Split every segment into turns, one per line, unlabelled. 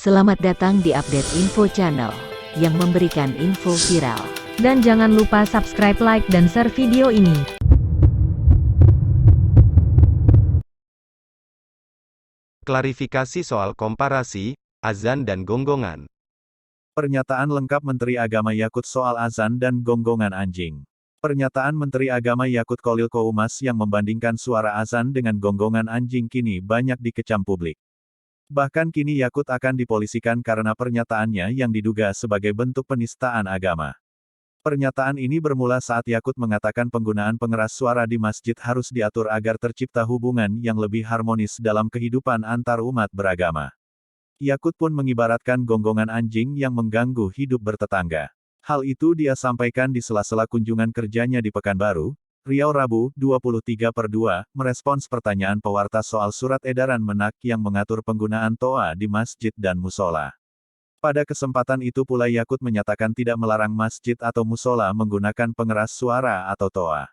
Selamat datang di Update Info Channel, yang memberikan info viral.
Dan jangan lupa subscribe, like, dan share video ini.
Klarifikasi soal komparasi, azan dan gonggongan.
Pernyataan lengkap Menteri Agama Yakut soal azan dan gonggongan anjing. Pernyataan Menteri Agama Yakut Khalil Qoumas yang membandingkan suara azan dengan gonggongan anjing kini banyak dikecam publik. Bahkan kini Yakut akan dipolisikan karena pernyataannya yang diduga sebagai bentuk penistaan agama. Pernyataan ini bermula saat Yakut mengatakan penggunaan pengeras suara di masjid harus diatur agar tercipta hubungan yang lebih harmonis dalam kehidupan antar umat beragama. Yakut pun mengibaratkan gonggongan anjing yang mengganggu hidup bertetangga. Hal itu dia sampaikan di sela-sela kunjungan kerjanya di Pekanbaru, Riau Rabu, 23/2, merespons pertanyaan pewarta soal surat edaran Menak yang mengatur penggunaan toa di masjid dan musola. Pada kesempatan itu pula Yakut menyatakan tidak melarang masjid atau musola menggunakan pengeras suara atau toa.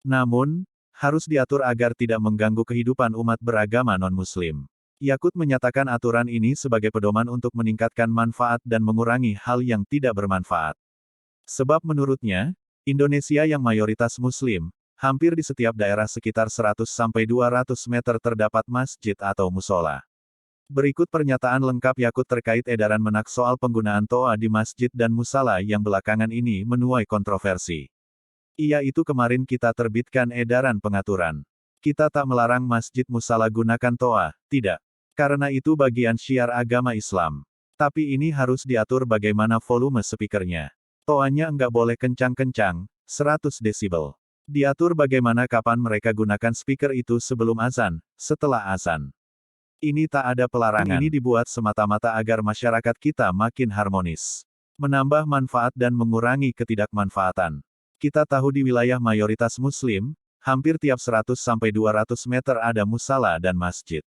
Namun, harus diatur agar tidak mengganggu kehidupan umat beragama non-muslim. Yakut menyatakan aturan ini sebagai pedoman untuk meningkatkan manfaat dan mengurangi hal yang tidak bermanfaat. Sebab menurutnya, Indonesia yang mayoritas Muslim, hampir di setiap daerah sekitar 100-200 meter terdapat masjid atau musola. Berikut pernyataan lengkap Yakut terkait edaran Menak soal penggunaan toa di masjid dan musola yang belakangan ini menuai kontroversi. Yaitu kemarin kita terbitkan edaran pengaturan. Kita tak melarang masjid musola gunakan toa, tidak. Karena itu bagian syiar agama Islam. Tapi ini harus diatur bagaimana volume speakernya. Toanya enggak boleh kencang-kencang, 100 desibel. Diatur bagaimana kapan mereka gunakan speaker itu sebelum azan, setelah azan. Ini tak ada pelarangan. Ini dibuat semata-mata agar masyarakat kita makin harmonis. Menambah manfaat dan mengurangi ketidakmanfaatan. Kita tahu di wilayah mayoritas Muslim, hampir tiap 100-200 meter ada musala dan masjid.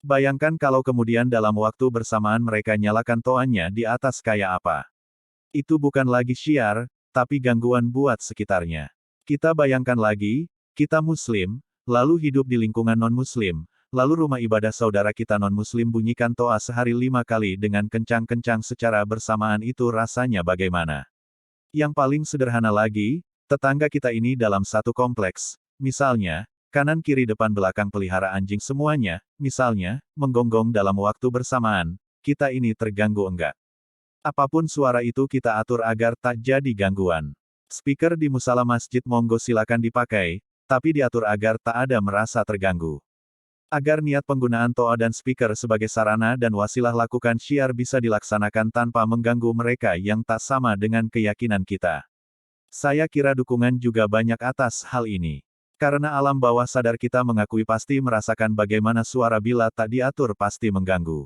Bayangkan kalau kemudian dalam waktu bersamaan mereka nyalakan toanya di atas kayak apa. Itu bukan lagi syiar, tapi gangguan buat sekitarnya. Kita bayangkan lagi, kita Muslim, lalu hidup di lingkungan non-Muslim, lalu rumah ibadah saudara kita non-Muslim bunyikan toa sehari 5 kali dengan kencang-kencang secara bersamaan itu rasanya bagaimana? Yang paling sederhana lagi, tetangga kita ini dalam satu kompleks, misalnya, kanan kiri depan belakang pelihara anjing semuanya, misalnya, menggonggong dalam waktu bersamaan, kita ini terganggu enggak? Apapun suara itu kita atur agar tak jadi gangguan. Speaker di musala masjid monggo silakan dipakai, tapi diatur agar tak ada merasa terganggu. Agar niat penggunaan toa dan speaker sebagai sarana dan wasilah lakukan syiar bisa dilaksanakan tanpa mengganggu mereka yang tak sama dengan keyakinan kita. Saya kira dukungan juga banyak atas hal ini. Karena alam bawah sadar kita mengakui pasti merasakan bagaimana suara bila tak diatur pasti mengganggu.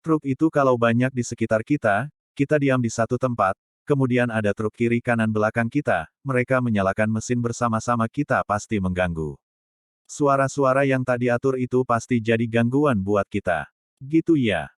Truk itu kalau banyak di sekitar kita diam di satu tempat, kemudian ada truk kiri kanan belakang kita, mereka menyalakan mesin bersama-sama kita pasti mengganggu. Suara-suara yang tak diatur itu pasti jadi gangguan buat kita. Gitu ya.